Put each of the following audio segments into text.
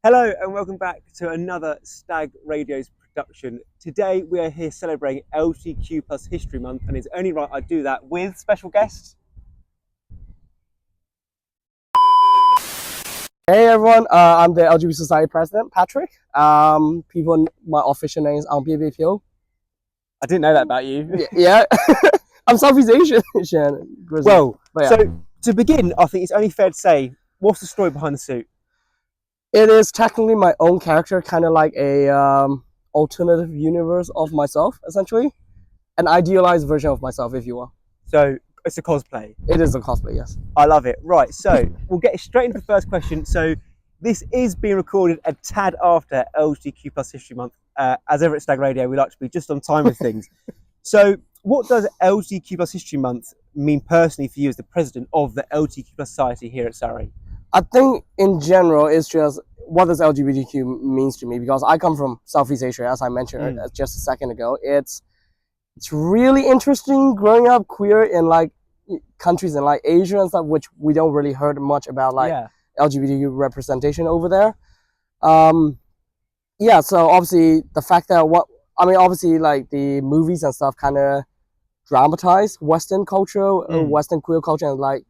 Hello and welcome back to another Stag Radio's production. Today we are here celebrating LGBTQ plus History Month, and it's only right I do that with special guests. Hey everyone, I'm the LGBT Society President, Patrick. My official name is Aung Phyo. I didn't know that about you. Yeah, I'm Southeast Asian. Well, but yeah. So to begin, I think it's only fair to say, what's the story behind the suit? It is technically my own character, kind of like a alternative universe of myself, essentially. An idealized version of myself, if you will. So it's a cosplay. It is a cosplay, yes. I love it. Right, so we'll get straight into the first question. So this is being recorded a tad after LGBTQ plus History Month. As ever at Stag Radio, we like to be just on time with things. So what does LGBTQ plus History Month mean personally for you as the president of the LGBTQ plus Society here at Surrey? I think in general, it's just what does LGBTQ means to me, because I come from Southeast Asia, as I mentioned just a second ago. It's really interesting growing up queer in like countries in like Asia and stuff, which we don't really heard much about, like LGBTQ representation over there. Yeah, so obviously the fact that obviously like the movies and stuff kind of dramatize Western culture, Western queer culture, and like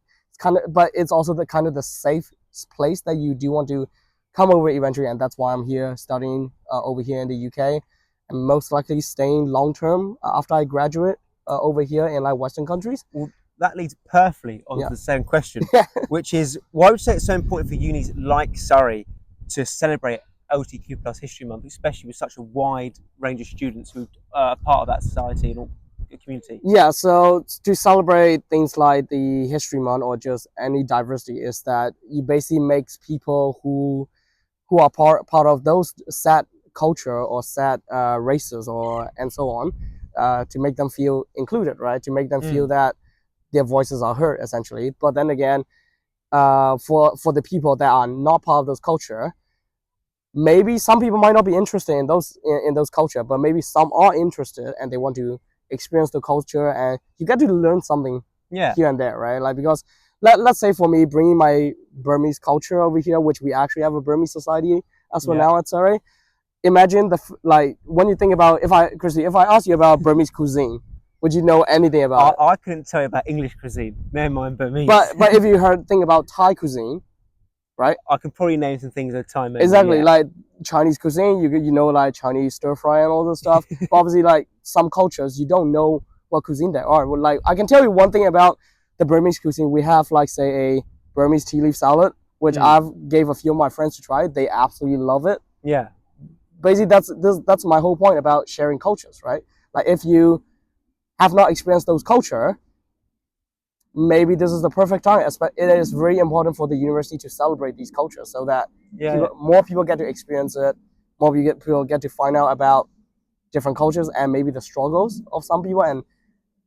but it's also the kind of the safe place that you do want to come over eventually, and that's why I'm here studying over here in the UK, and most likely staying long term after I graduate over here in like Western countries. Well, that leads perfectly on to the same question, which is why would you say it's so important for unis like Surrey to celebrate LGBTQ plus History Month, especially with such a wide range of students who are part of that society and all community? Yeah, so to celebrate things like the History Month or just any diversity is that you basically makes people who are part of those sad culture or sad races and so on, to make them feel included, right? To make them feel that their voices are heard, essentially. But then again, for the people that are not part of those culture, maybe some people might not be interested in those culture, but maybe some are interested and they want to experience the culture, and you get to learn something here and there, right? Like, because let's say for me, bringing my Burmese culture over here, which we actually have a Burmese society as well now at Surrey. Imagine when you think about, Christy, if I ask you about Burmese cuisine, would you know anything about it? I couldn't tell you about English cuisine, never mind Burmese. But if you think about Thai cuisine, right? I can probably name some things at a time. Exactly, like Chinese cuisine, you know, like Chinese stir fry and all this stuff. Obviously, like some cultures, you don't know what cuisine they are. Well, like I can tell you one thing about the Burmese cuisine. We have like say a Burmese tea leaf salad, which I've gave a few of my friends to try. They absolutely love it. Yeah. Basically, that's my whole point about sharing cultures, right? Like if you have not experienced those culture, maybe this is the perfect time. It is very important for the university to celebrate these cultures so that more people get to experience it, more people get to find out about different cultures and maybe the struggles of some people, and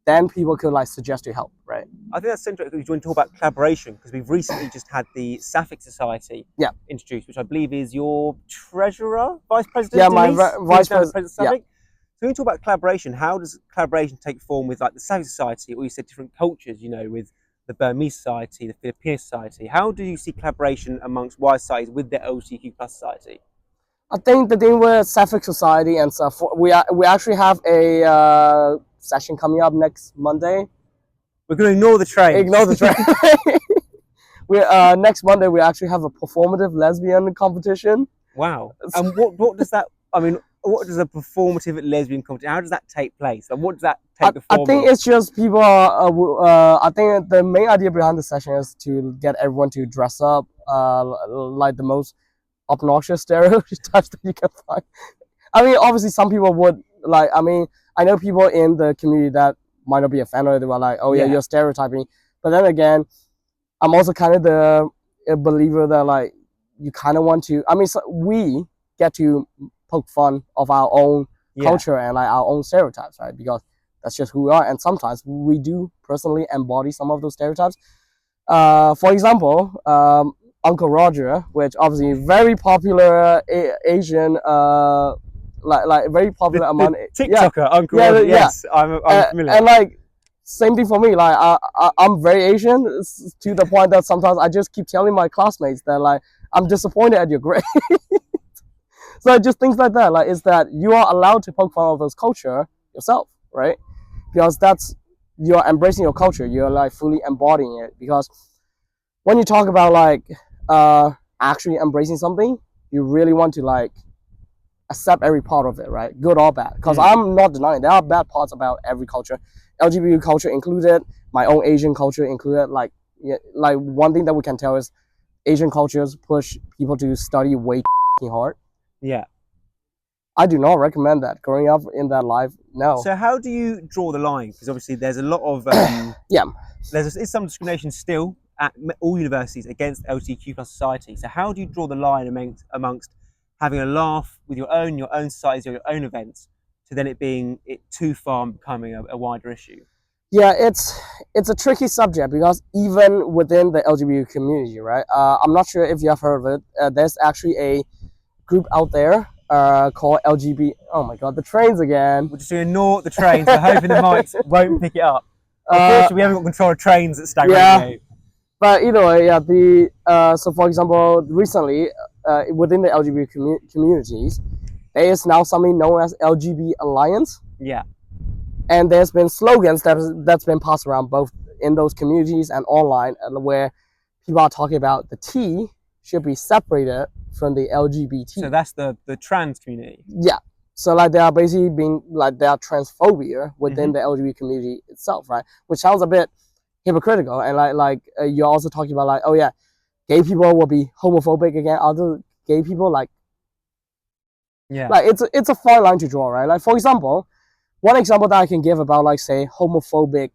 then people could like suggest to help, right? I think that's interesting because you want to talk about collaboration, because we've recently just had the Sapphic Society introduced, which I believe is your treasurer, vice president. Yeah, my vice president. So when you talk about collaboration, how does collaboration take form with like the Sapphic Society, or you said different cultures, you know, with the Burmese Society, the Filipino Society? How do you see collaboration amongst wider societies with the LGBTQ plus society? I think the thing with Sapphic Society and stuff, we actually have a session coming up next Monday. We're going to ignore the train. Ignore the train. Next Monday we actually have a performative lesbian competition. Wow. And what does that? I mean, what does a performative lesbian competition? How does that take place? And what does that take the form? I think it's just people are. I think the main idea behind the session is to get everyone to dress up like the most obnoxious stereotypes that you can find. I mean, obviously, some people would like. I mean, I know people in the community that might not be a fan of it. They were like, "Oh yeah, you're stereotyping." But then again, I'm also kind of the believer that like you kind of want to. I mean, so we get to poke fun of our own culture and like our own stereotypes, right? Because that's just who we are, and sometimes we do personally embody some of those stereotypes. For example, Uncle Roger, which obviously very popular Asian, like very popular among TikToker Uncle Roger. Yes, I'm familiar. And like same thing for me. Like I'm very Asian to the point that sometimes I just keep telling my classmates that like I'm disappointed at your grade. So just things like that, like, is that you are allowed to poke fun of those culture yourself, right? Because that's, you're embracing your culture, you're like fully embodying it. Because when you talk about like actually embracing something, you really want to like accept every part of it, right? Good or bad. Because I'm not denying there are bad parts about every culture, LGBT culture included, my own Asian culture included. Like, yeah, like one thing that we can tell is Asian cultures push people to study way hard. Yeah. I do not recommend that. Growing up in that life, no. So how do you draw the line? Because obviously there's a lot of Yeah. There's some discrimination still at all universities against LGBTQ plus society. So how do you draw the line amongst having a laugh with your own societies or your own events, to then it being too far and becoming a wider issue? Yeah, it's a tricky subject, because even within the LGBT community, right? I'm not sure if you have heard of it. There's actually a group out there called LGBT. Oh my God, the trains again. We're just going to ignore the trains. We're hoping the mics won't pick it up. Unfortunately, we haven't got control of trains at Stag Radio. But either way, yeah. So for example, recently within the LGBT communities, there is now something known as LGBT Alliance. Yeah. And there's been slogans that's been passed around both in those communities and online, where people are talking about the T should be separated from the LGBT. So that's the trans community. Yeah. So like, they are basically being like, there are transphobia within the LGBT community itself, right? Which sounds a bit hypocritical, and like you're also talking about like, oh yeah, gay people will be homophobic against other gay people. Like, yeah, like it's a fine line to draw, right? Like, for example, one example that I can give about like, say, homophobic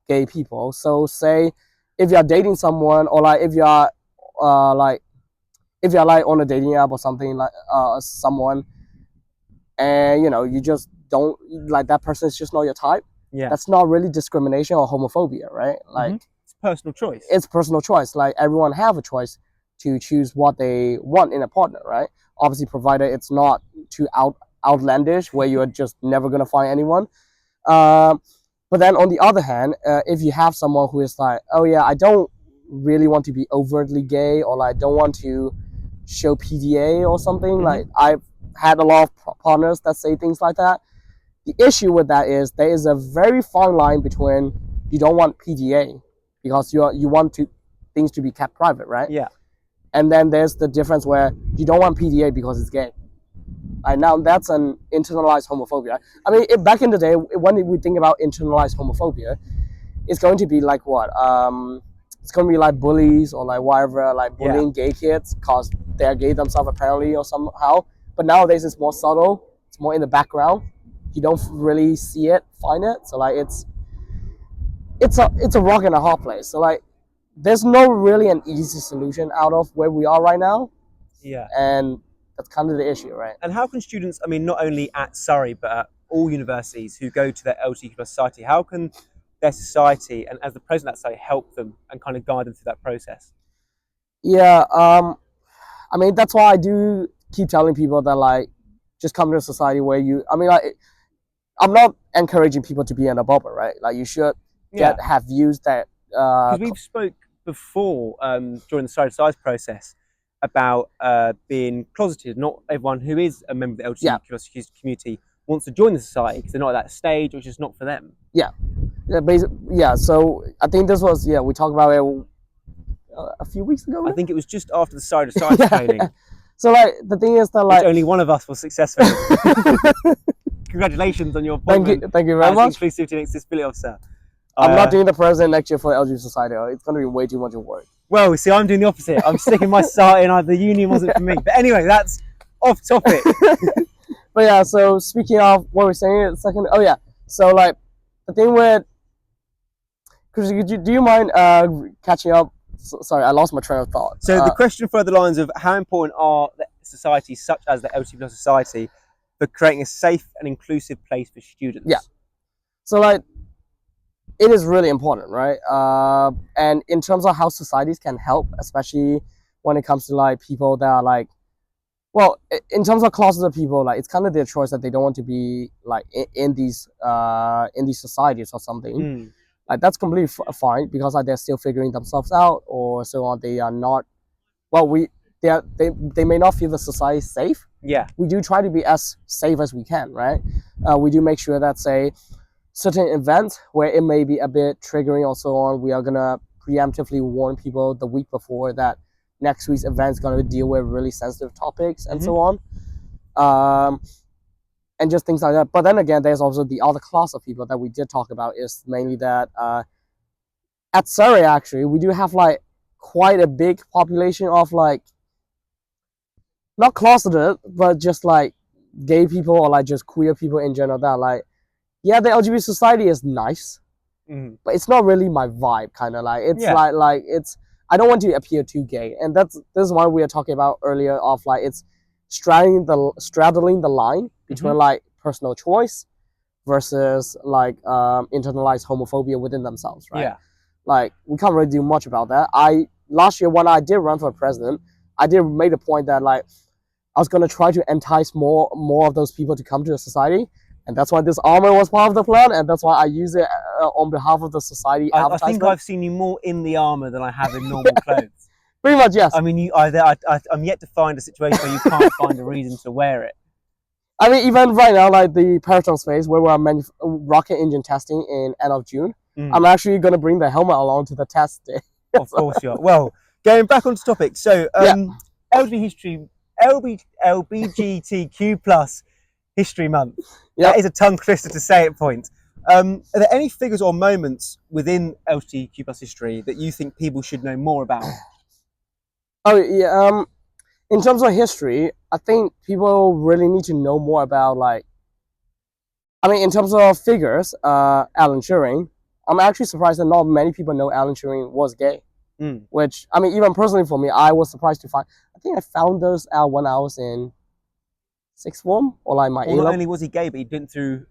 gay people. So say if you're dating someone, or like if you're like on a dating app or something, like someone, and you know, you just don't like that person, is just not your type. Yeah, that's not really discrimination or homophobia, right? Like, it's personal choice. It's personal choice. Like, everyone have a choice to choose what they want in a partner, right? Obviously, provided it's not too outlandish, where you're just never gonna find anyone. But then on the other hand, if you have someone who is like, oh yeah, I don't really want to be overtly gay, or like don't want to show PDA or something, like, I've had a lot of partners that say things like that. The issue with that is there is a very fine line between, you don't want PDA because you want things to be kept private, right? Yeah. And then there's the difference where you don't want PDA because it's gay. Right, now that's an internalized homophobia. I mean, back in the day, when we think about internalized homophobia, it's going to be like what? It's going to be like bullies, or like whatever, like bullying gay kids because they're gay themselves apparently, or somehow. But nowadays it's more subtle. It's more in the background. You don't really see it, find it. So like, it's a rock and a hard place. So like, there's no really an easy solution out of where we are right now. Yeah. And that's kind of the issue, right? And how can students, I mean, not only at Surrey, but at all universities who go to their LGBTQ society, how can their society, and as the president of that society, help them and kind of guide them through that process? Yeah, I mean, that's why I do keep telling people that, like, just come to a society where I mean, like, I'm not encouraging people to be in a bubble, right? Like, you should have views that... Because we've spoke before during the size process about being closeted. Not everyone who is a member of the LGBTQ community wants to join the society because they're not at that stage, or it's just not for them. Yeah. So I think this was, we talked about it a few weeks ago. I think it was just after the science training. So like, the thing is that, like, which only one of us was successful. Congratulations on your appointment. Thank you very much. Inclusivity and Accessibility Officer. I'm not doing the president next year for the LGBT Society. It's going to be way too much work. Well, see, I'm doing the opposite. I'm sticking my society, and the union wasn't for me. But anyway, that's off topic. But yeah, so speaking of what we're saying a second, so like, the thing with, Christy, do you mind catching up? Sorry, I lost my train of thought. So the question further lines of how important are the societies such as the LGBT Society for creating a safe and inclusive place for students? Yeah. So like, it is really important, right? And in terms of how societies can help, especially when it comes to like people that are like, well, in terms of closeted people, like, it's kind of their choice that they don't want to be like in these societies or something. Like, that's completely fine, because like, they're still figuring themselves out, or so on. They are not, well, they may not feel the society is safe. Yeah. We do try to be as safe as we can, right? We do make sure that, say, certain events where it may be a bit triggering or so on, we are gonna preemptively warn people the week before that next week's event is gonna deal with really sensitive topics and so on. And just things like that. But then again, there's also the other class of people that we did talk about, is mainly that at Surrey, actually, we do have like quite a big population of like, not closeted, but just like gay people or like just queer people in general that like, yeah, the LGBT society is nice, but it's not really my vibe, kind of like, it's like it's, I don't want to appear too gay. And this is why we were talking about earlier of like, it's straddling the line between like personal choice versus like internalized homophobia within themselves, right? Yeah. Like, we can't really do much about that. Last year when I did run for president, I did make a point that like I was gonna try to entice more of those people to come to the society, and that's why this armor was part of the plan, and that's why I use it on behalf of the society. I think I've seen you more in the armor than I have in normal clothes. Pretty much, yes. I mean, I'm yet to find a situation where you can't find a reason to wear it. I mean, even right now, like the Paraton space where we're rocket engine testing in end of June, I'm actually going to bring the helmet along to the test day. Of course you are. Well, going back onto topic, so LGBTQ plus History Month. That is a tongue twister to say at points. Are there any figures or moments within LGBTQ plus history that you think people should know more about? Oh yeah. In terms of history, I think people really need to know more about, like, I mean, in terms of figures, Alan Turing. I'm actually surprised that not many people know Alan Turing was gay. Which, I mean, even personally for me, I was surprised to find. I think I found those out when I was in sixth form, or like my. Well, not only was he gay, but he'd been through.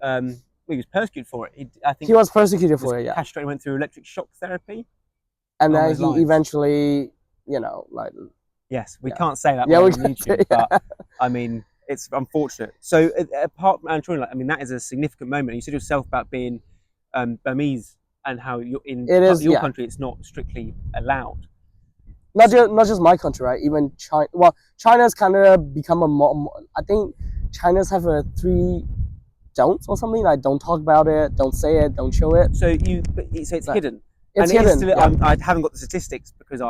He was persecuted for it. I think he was persecuted for it. Yeah. Castrated, went through electric shock therapy. And then he eventually, you know, like. Yes, we can't say that on YouTube, but I mean, it's unfortunate. So apart from Alan Turing, like, I mean, that is a significant moment. You said yourself about being Burmese and how you're in your country, it's not strictly allowed. Not just my country, right? Even China. Well, China's kind of become a more. I think China's have a 3 don'ts or something, like don't talk about it, don't say it, don't show it. So it's hidden. It's hidden. Still, I haven't got the statistics because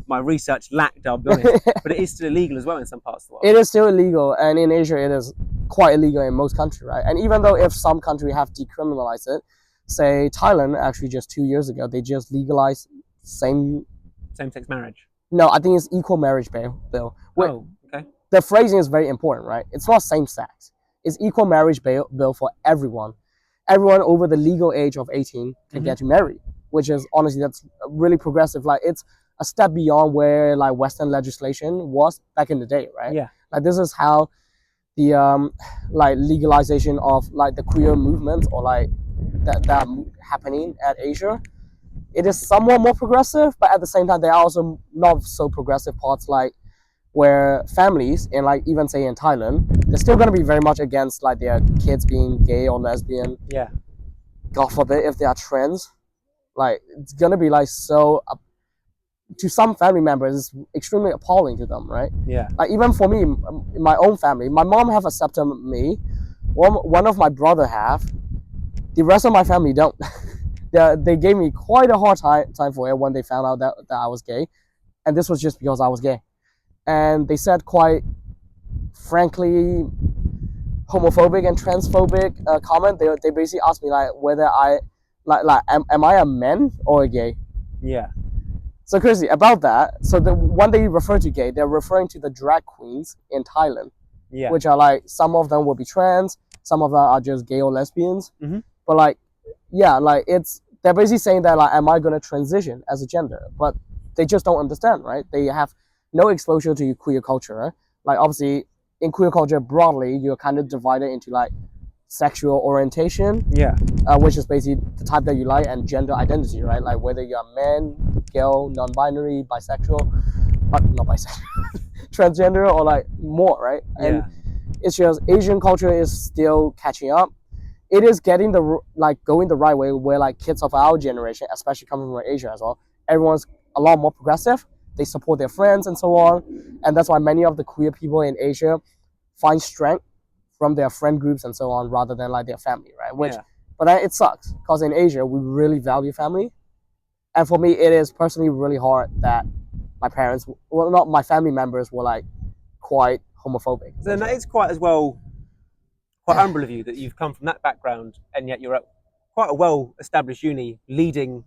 my research lacked, I'll be honest. But it is still illegal as well in some parts of the world. It is still illegal, and in Asia it is quite illegal in most countries, right? And even though if some countries have decriminalized it, say Thailand, actually just 2 years ago, they just legalized same-sex marriage. No, I think it's equal marriage bill. Oh, okay. The phrasing is very important, right? It's not same-sex. It's equal marriage bill for everyone. Everyone over the legal age of 18 can get to marry, which is honestly, that's really progressive. Like, it's a step beyond where like Western legislation was back in the day, right? Yeah. Like, this is how the like legalization of like the queer movement or like that happening at Asia. It is somewhat more progressive, but at the same time, there are also not so progressive parts, like where families, and like even say in Thailand, they're still going to be very much against like their kids being gay or lesbian. Yeah. God forbid if they are trans. Like, it's going to be like so, to some family members, it's extremely appalling to them, right? Yeah. Like, even for me, in my own family, my mom have accepted me. One of my brother have. The rest of my family don't. They gave me quite a hard time for it when they found out that I was gay. And this was just because I was gay. And they said quite frankly homophobic and transphobic comment. They basically asked me like whether I am I a man or a gay? Yeah. So Christy, about that, so when they refer to gay, they're referring to the drag queens in Thailand. Yeah. Which are like, some of them will be trans, some of them are just gay or lesbians. But like, yeah, like they're basically saying that like, am I gonna transition as a gender? But they just don't understand, right? They have no exposure to queer culture. Like, obviously in queer culture broadly, you're kind of divided into like sexual orientation, which is basically the type that you like, and gender identity, right? Like whether you're a man, girl, non-binary, bisexual, not bisexual, transgender, or like more, right? And it's just Asian culture is still catching up. It is getting going the right way, where like kids of our generation, especially coming from Asia as well, everyone's a lot more progressive. They support their friends and so on, and that's why many of the queer people in Asia find strength from their friend groups and so on rather than like their family, right? Which, Yeah. but then it sucks because in Asia we really value family, and for me it is personally really hard that my parents, well, not my family members, were like quite homophobic. So then that is quite admirable of you that you've come from that background and yet you're at quite a well-established uni leading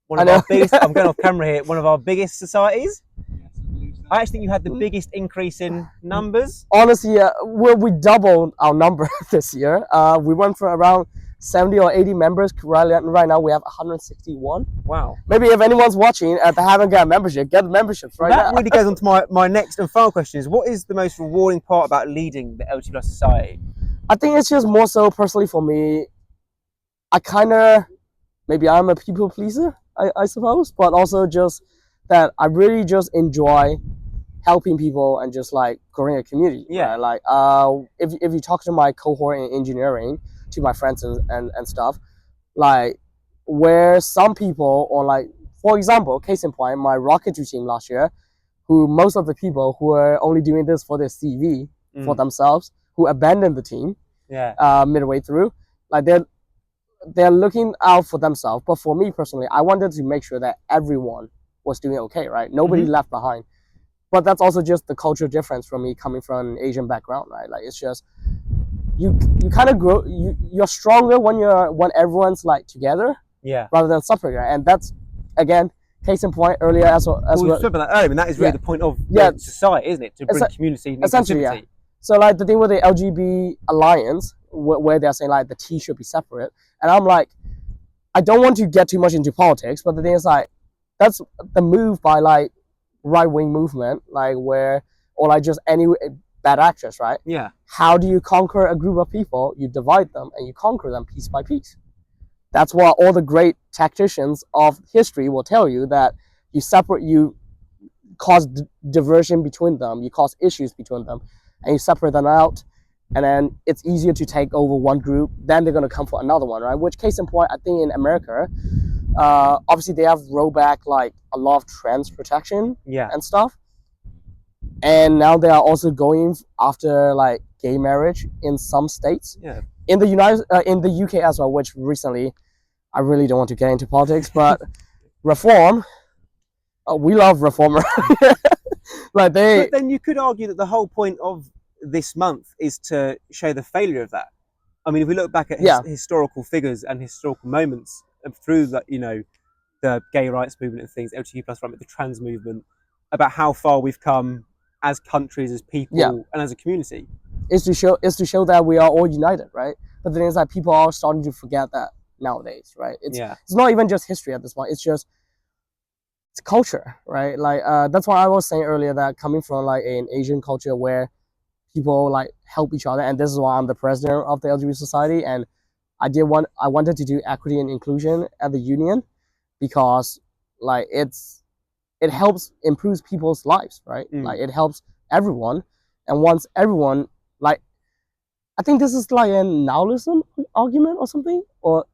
one of our biggest, I'm going off camera here, one of our biggest societies. I actually think you had the biggest increase in numbers. Honestly, we doubled our number this year. We went from around 70 or 80 members. Right now we have 161. Wow. Maybe if anyone's watching and they haven't got a membership, get memberships right now. That really goes on to my next and final question is, what is the most rewarding part about leading the LGBT society? I think it's just more so personally for me, maybe I'm a people pleaser, I suppose, but also just that I really just enjoy helping people and just like growing a community. Yeah. Right? Like if you talk to my cohort in engineering, to my friends and stuff, like where some people, or like for example, case in point, my rocketry team last year, who most of the people who are only doing this for their CV for themselves, who abandoned the team midway through, like they're looking out for themselves. But for me personally, I wanted to make sure that everyone was doing okay, right? Nobody left behind. But that's also just the cultural difference from me coming from an Asian background, right? Like it's just you kind of grow. You're stronger when everyone's like together, rather than separate. Right? And that's again case in point earlier as well. We spoke about that earlier, and that is really the point of society, isn't it? To bring community and essentially, inclusivity. So like the thing with the LGBT alliance, where they're saying like the T should be separate, and I'm like, I don't want to get too much into politics, but the thing is like, that's the move by like right-wing movement, like where, or like just any bad actors, right? Yeah. How do you conquer a group of people? You divide them and you conquer them piece by piece. That's what all the great tacticians of history will tell you, that you cause diversion between them, you cause issues between them, and you separate them out, and then it's easier to take over one group, then they're going to come for another one, right? Which case in point, I think in America, obviously they have rolled back like a lot of trans protection and stuff, and now they are also going after like gay marriage in some states. In the UK as well, which recently, I really don't want to get into politics, but reform, we love reform. But then you could argue that the whole point of this month is to show the failure of that. I mean, if we look back at historical figures and historical moments through the, the gay rights movement and things, LGBTQ plus right, the trans movement, about how far we've come as countries, as people, and as a community, is to show that we are all united, right? But the thing is that people are starting to forget that nowadays, right? It's not even just history at this point. It's culture, right? Like that's why I was saying earlier that coming from like an Asian culture where people like help each other, and this is why I'm the president of the LGBT society, and I wanted to do equity and inclusion at the union, because like it helps improves people's lives, right? Like it helps everyone, and once everyone, like, I think this is like a nihilism argument or something, or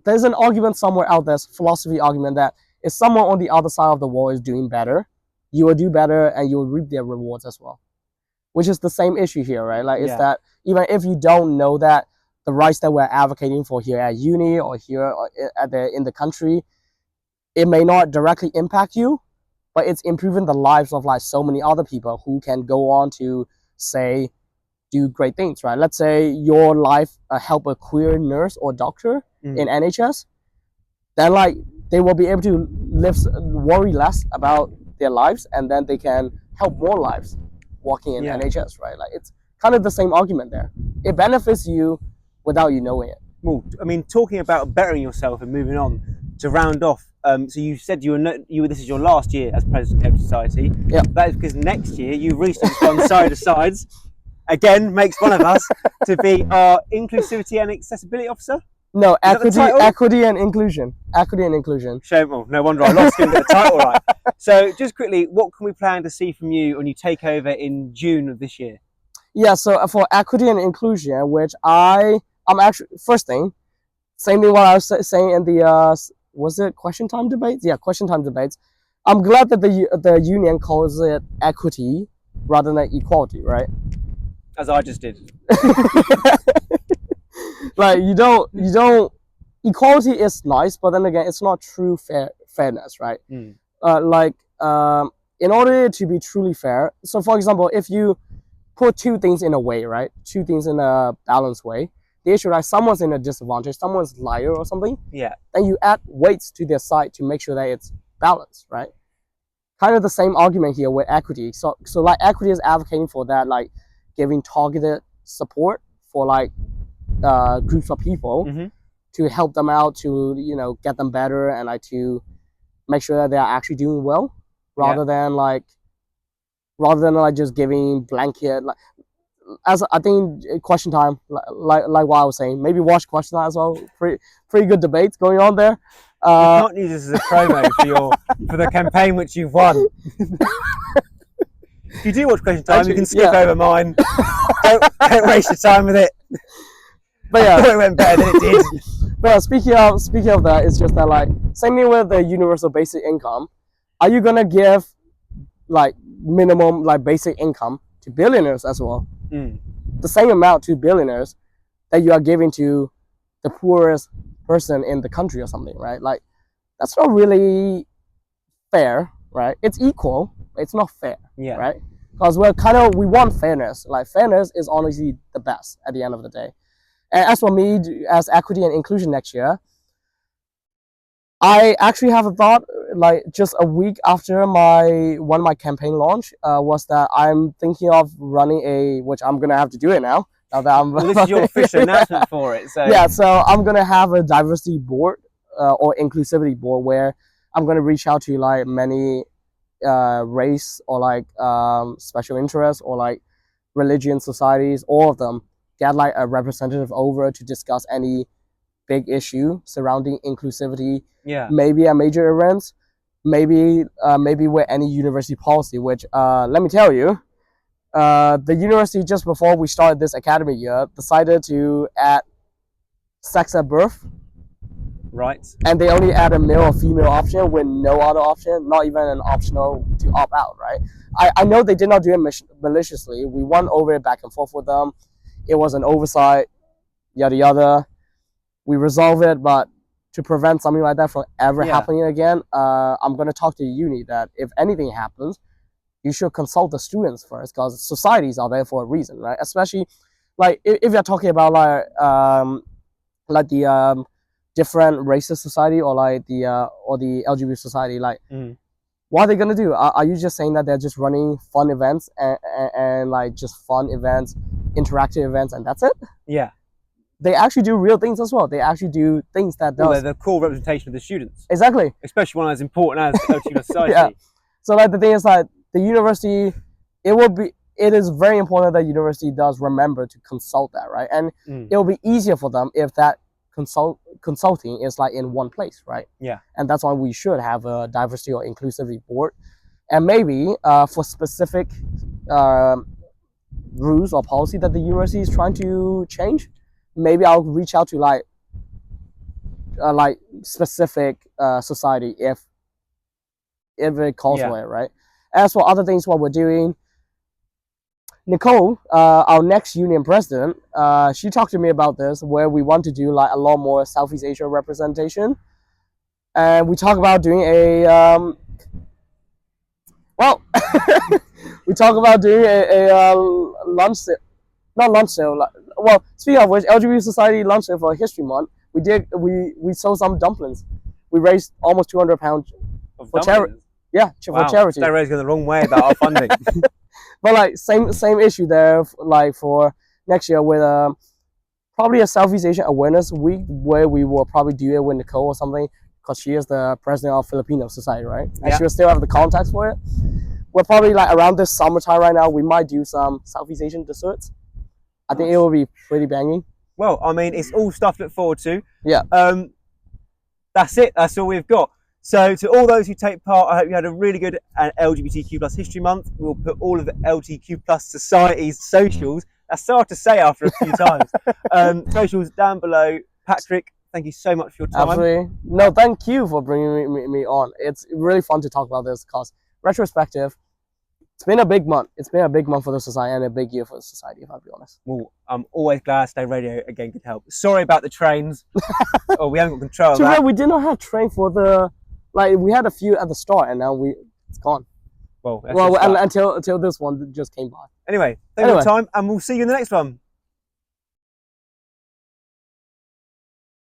there's an argument somewhere out there, philosophy argument, that if someone on the other side of the wall is doing better, you will do better and you will reap their rewards as well. Which is the same issue here, right? Like, it's that even if you don't know that the rights that we're advocating for here at uni or here in the country, it may not directly impact you, but it's improving the lives of like so many other people who can go on to say, do great things, right? Let's say your life help a queer nurse or doctor in NHS, then like they will be able to worry less about their lives, and then they can help more lives working in NHS, right? Like it's kind of the same argument there. It benefits you without you knowing it. Well, I mean, talking about bettering yourself and moving on, to round off, so you said this is your last year as president of society. Yeah. That is because next year you recently gone side to sides. Again, makes one of us to be our inclusivity and accessibility officer. No, equity and inclusion. Equity and inclusion. Shameful. No wonder I lost him the title right. So just quickly, what can we plan to see from you when you take over in June of this year? Yeah, so for equity and inclusion, which I'm actually, first thing, same thing what I was saying in the, was it question time debates? Yeah, question time debates. I'm glad that the union calls it equity rather than equality, right? As I just did. Like you don't equality is nice, but then again, it's not true fairness, right? In order to be truly fair, so for example, if you put two things in a way, right, two things in a balanced way, the issue like someone's in a disadvantage, someone's liar or something, then you add weights to their side to make sure that it's balanced, right? Kind of the same argument here with equity. So like equity is advocating for that, like giving targeted support for like groups of people to help them out, to get them better, and like to make sure that they are actually doing well, rather than like just giving blanket, like, as I think question time, like what I was saying, maybe watch question time as well. Pretty good debates going on there. You can't use this as a promo for the campaign which you've won. If you do watch question time, you can skip over mine. Don't waste your time with it. But yeah, I thought it went better than it did. But yeah, speaking of that, it's just that like same thing with the universal basic income. Are you gonna give like minimum like basic income to billionaires as well? The same amount to billionaires that you are giving to the poorest person in the country or something, right? Like that's not really fair, right? It's equal, but it's not fair, right? Because we want fairness. Like fairness is honestly the best at the end of the day. And as for me, as equity and inclusion next year, I actually have a thought, like just a week after my campaign launch, was that I'm thinking of running which I'm gonna have to do it now. Now that I'm well, this is your official announcement for it. So yeah, so I'm gonna have a diversity board or inclusivity board where I'm gonna reach out to like many race or like special interests or like religion societies, all of them, get like a representative over to discuss any big issue surrounding inclusivity. Maybe at major events, maybe with any university policy, which let me tell you, the university just before we started this academic year decided to add sex at birth. Right. And they only add a male or female option with no other option, not even an optional to opt out, right? I know they did not do it maliciously. We went over it back and forth with them. It was an oversight, yada yada. We resolved it, but to prevent something like that from ever happening again, I'm going to talk to the uni that if anything happens, you should consult the students first, because societies are there for a reason, right? Especially like if you're talking about like the different racist society or like the LGBT society, like what are they gonna do? Are you just saying that they're just running fun events and like just fun events, interactive events, and that's it? Yeah. They actually do real things as well. They actually do things that they're the core representation of the students. Exactly. Especially one as important as LGBT society. So like the thing is like the university, it is very important that university does remember to consult that, right? And it will be easier for them if that consulting is like in one place, right? Yeah. And that's why we should have a diversity or inclusivity board, and maybe for specific rules or policy that the university is trying to change, maybe I'll reach out to like specific society if it calls for it, right? As for other things, what we're doing, Nicole, our next union president, she talked to me about this, where we want to do like a lot more Southeast Asia representation, and we talk about doing we talk about doing a lunch sale, not lunch sale. Well, speaking of which, LGBT Society lunch sale for History Month, we sold some dumplings. We raised almost £200 for charity. Yeah, for charity. They're going the wrong way about our funding. But like same issue there, like for next year with probably a Southeast Asian Awareness Week, where we will probably do it with Nicole or something, because she is the president of Filipino Society, right? And she will still have the contacts for it. We're probably like around this summertime right now, we might do some Southeast Asian desserts. I think it will be pretty banging. Well, I mean, it's all stuff to look forward to. Yeah. That's it. That's all we've got. So to all those who take part, I hope you had a really good LGBTQ plus History Month. We'll put all of the LGBTQ plus society's socials, that's hard to say after a few times, socials down below. Patrick, thank you so much for your time. Absolutely. No, thank you for bringing me on. It's really fun to talk about this, because retrospective, It's been a big month. It's been a big month for the society and a big year for the society, if I'll be honest. Well, I'm always glad Stag Radio again could help. Sorry about the trains. Oh, we haven't got control of that. We did not have train for the, like, we had a few at the start and now it's gone. Well, Until this one just came by. Anyway, thank you for your time, and we'll see you in the next one.